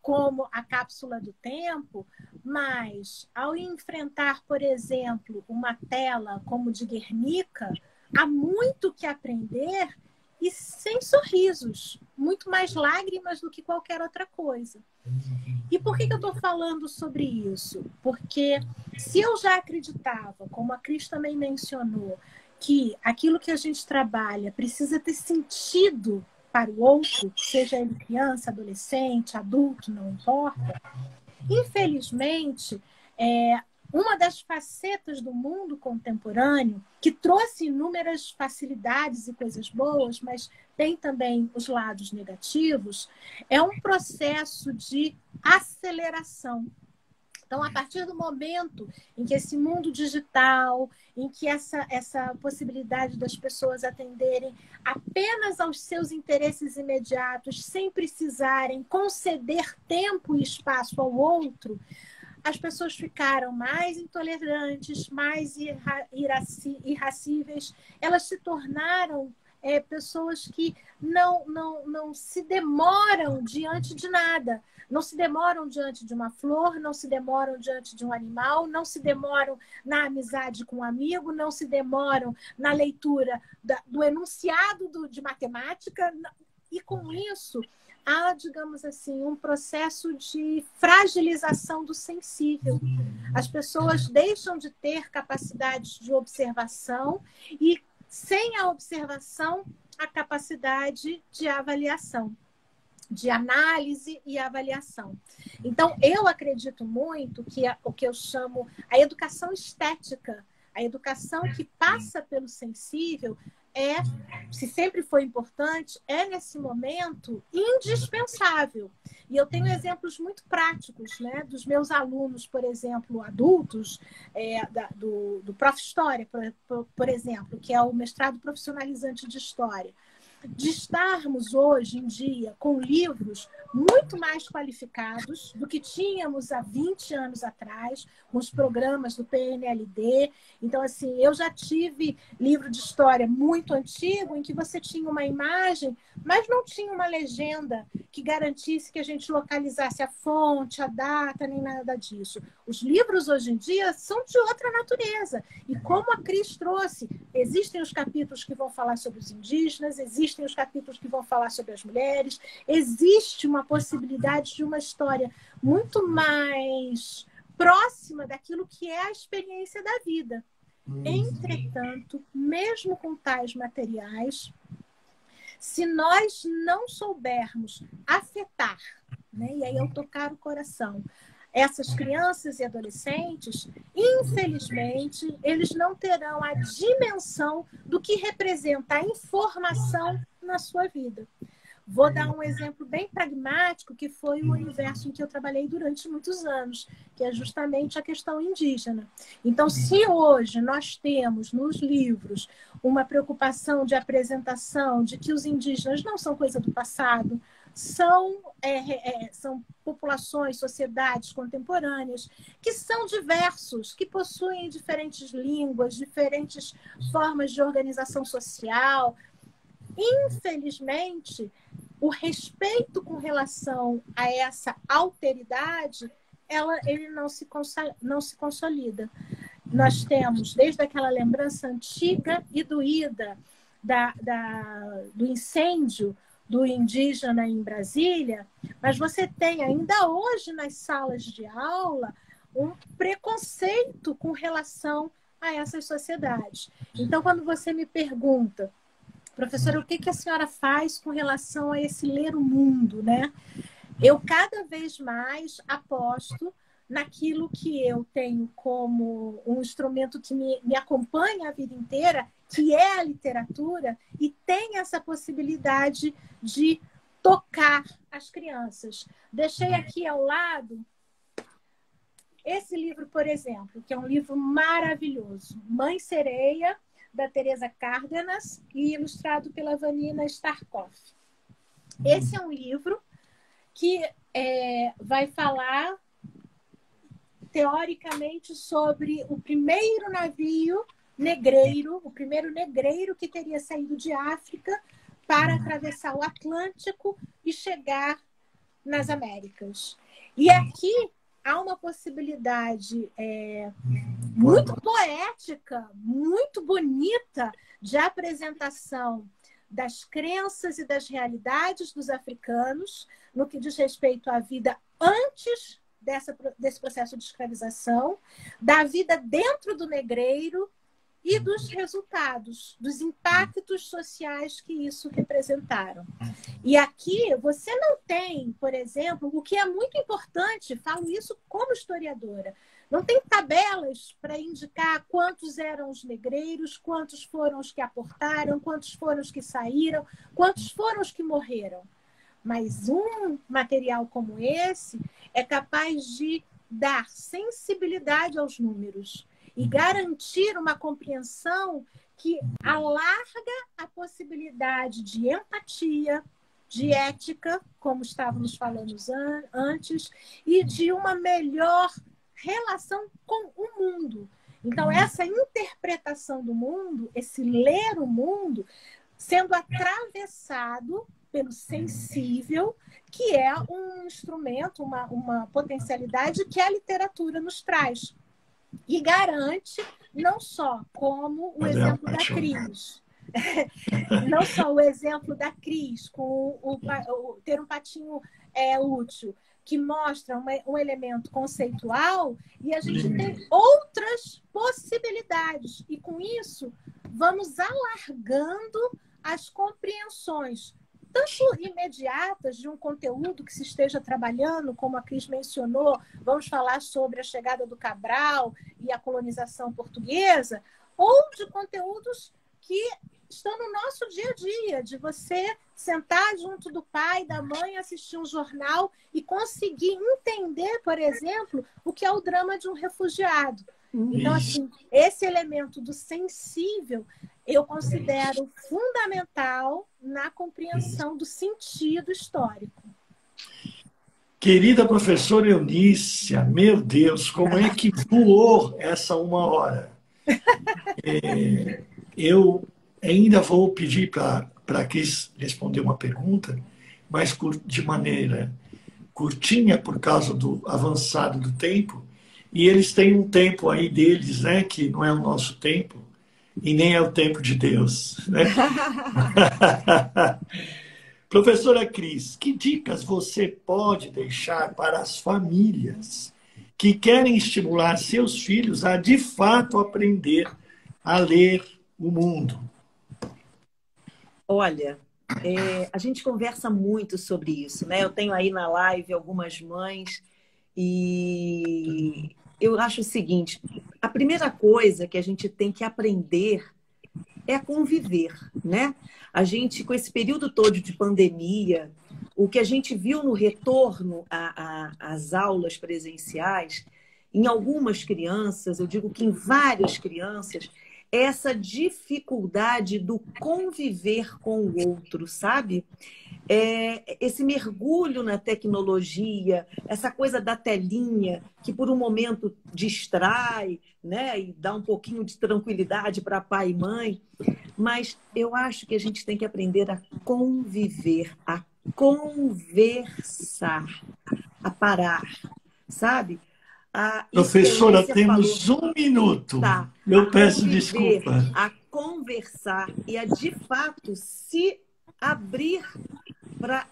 como a cápsula do tempo, mas ao enfrentar, por exemplo, uma tela como de Guernica, há muito que aprender e sem sorrisos, muito mais lágrimas do que qualquer outra coisa. E por que eu estou falando sobre isso? Porque se eu já acreditava, como a Cris também mencionou, que aquilo que a gente trabalha precisa ter sentido para o outro, seja ele criança, adolescente, adulto, não importa, infelizmente, uma das facetas do mundo contemporâneo, que trouxe inúmeras facilidades e coisas boas, mas tem também os lados negativos, é um processo de aceleração. Então, a partir do momento em que esse mundo digital, em que essa possibilidade das pessoas atenderem apenas aos seus interesses imediatos, sem precisarem conceder tempo e espaço ao outro, as pessoas ficaram mais intolerantes, mais irascíveis, elas se tornaram pessoas que não se demoram diante de nada. Não se demoram diante de uma flor, não se demoram diante de um animal, não se demoram na amizade com um amigo, não se demoram na leitura do enunciado de matemática. E com isso, há, digamos assim, um processo de fragilização do sensível. As pessoas deixam de ter capacidades de observação e, sem a observação, a capacidade de avaliação, de análise e avaliação. Então, eu acredito muito que o que eu chamo a educação estética, a educação que passa pelo sensível, se sempre foi importante, nesse momento indispensável. E eu tenho exemplos muito práticos, né, dos meus alunos, por exemplo, adultos, do Prof. História, por exemplo, que é o mestrado profissionalizante de História, de estarmos hoje em dia com livros muito mais qualificados do que tínhamos há 20 anos atrás, com os programas do PNLD. Então, assim, eu já tive livro de história muito antigo, em que você tinha uma imagem, mas não tinha uma legenda que garantisse que a gente localizasse a fonte, a data, nem nada disso. Os livros, hoje em dia, são de outra natureza. E como a Cris trouxe, existem os capítulos que vão falar sobre os indígenas, existem os capítulos que vão falar sobre as mulheres, existe uma possibilidade de uma história muito mais próxima daquilo que é a experiência da vida. Entretanto, mesmo com tais materiais, se nós não soubermos afetar, né, e aí eu tocar o coração, essas crianças e adolescentes, infelizmente, eles não terão a dimensão do que representa a informação na sua vida. Vou dar um exemplo bem pragmático, que foi o universo em que eu trabalhei durante muitos anos, que é justamente a questão indígena. Então, se hoje nós temos nos livros uma preocupação de apresentação de que os indígenas não são coisa do passado, são populações, sociedades contemporâneas, que são diversos, que possuem diferentes línguas, diferentes formas de organização social. Infelizmente, o respeito com relação a essa alteridade, ele não se consolida. Nós temos, desde aquela lembrança antiga e doída do incêndio do indígena em Brasília, mas você tem ainda hoje nas salas de aula um preconceito com relação a essas sociedades. Então, quando você me pergunta, professora, o que a senhora faz com relação a esse ler o mundo, né? Eu cada vez mais aposto naquilo que eu tenho como um instrumento que me acompanha a vida inteira, que é a literatura, e tem essa possibilidade de tocar as crianças. Deixei aqui ao lado Esse livro, por exemplo, que é um livro maravilhoso, Mãe Sereia, da Teresa Cárdenas, e ilustrado pela Vanina Starkoff. Esse é um livro que vai falar, teoricamente, sobre o primeiro navio negreiro, o primeiro negreiro que teria saído de África para atravessar o Atlântico e chegar nas Américas. E aqui há uma possibilidade muito poética, muito bonita de apresentação das crenças e das realidades dos africanos no que diz respeito à vida antes desse processo de escravização, da vida dentro do negreiro e dos resultados, dos impactos sociais que isso representaram. E aqui você não tem, por exemplo, o que é muito importante, falo isso como historiadora, não tem tabelas para indicar quantos eram os negreiros, quantos foram os que aportaram, quantos foram os que saíram, quantos foram os que morreram. Mas um material como esse é capaz de dar sensibilidade aos números e garantir uma compreensão que alarga a possibilidade de empatia, de ética, como estávamos falando antes, e de uma melhor relação com o mundo. Então, essa interpretação do mundo, esse ler o mundo, sendo atravessado pelo sensível, que é um instrumento, uma potencialidade que a literatura nos traz. E garante não só como o exemplo da Cris, não só o exemplo da Cris, com ter um patinho útil, que mostra um elemento conceitual, e a gente tem outras possibilidades. E com isso, vamos alargando as compreensões, tanto imediatas de um conteúdo que se esteja trabalhando, como a Cris mencionou, vamos falar sobre a chegada do Cabral e a colonização portuguesa, ou de conteúdos que estão no nosso dia a dia, de você sentar junto do pai, da mãe, assistir um jornal e conseguir entender, por exemplo, o que é o drama de um refugiado. Então, assim, esse elemento do sensível eu considero fundamental na compreensão do sentido histórico. Querida professora Eunícia, meu Deus, como é que voou essa 1 hora? Eu ainda vou pedir para a Cris responder uma pergunta, mas de maneira curtinha, por causa do avançado do tempo, e eles têm um tempo aí deles, né, que não é o nosso tempo, e nem é o tempo de Deus, né? Professora Cris, que dicas você pode deixar para as famílias que querem estimular seus filhos a, de fato, aprender a ler o mundo? Olha, a gente conversa muito sobre isso, né? Eu tenho aí na live algumas mães e eu acho o seguinte, a primeira coisa que a gente tem que aprender é a conviver, né? A gente, com esse período todo de pandemia, o que a gente viu no retorno às aulas presenciais, em algumas crianças, eu digo que em várias crianças, essa dificuldade do conviver com o outro, sabe? Esse mergulho na tecnologia, essa coisa da telinha, que por um momento distrai, né? E dá um pouquinho de tranquilidade para pai e mãe. Mas eu acho que a gente tem que aprender a conviver, a conversar, a parar, sabe? Professora, temos 1 minuto. Tá. Eu peço desculpa. A conversar e a, de fato, se abrir para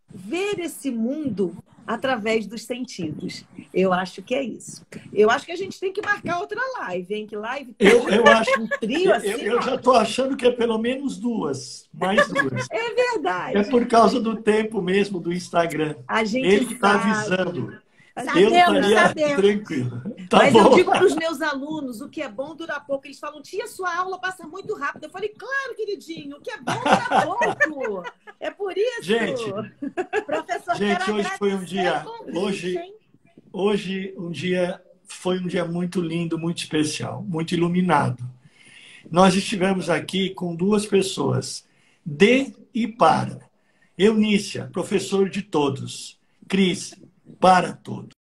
ver esse mundo através dos sentidos. Eu acho que é isso. Eu acho que a gente tem que marcar outra live, hein? Que live? Eu acho um trio assim. Eu já estou achando que é pelo menos 2, mais 2. É verdade. É por causa do tempo mesmo do Instagram. A gente Ele que está avisando. Eu estaria tranquilo. Tá Mas bom. eu digo para os meus alunos, o que é bom dura pouco. Eles falam, tia, sua aula passa muito rápido. Eu falei, claro, queridinho, o que é bom dura pouco. É por isso. Gente, Professor, hoje foi um dia... hoje foi um dia muito lindo, muito especial, muito iluminado. Nós estivemos aqui com duas pessoas, de e para. Eunícia, professor de todos. Cris, para todos.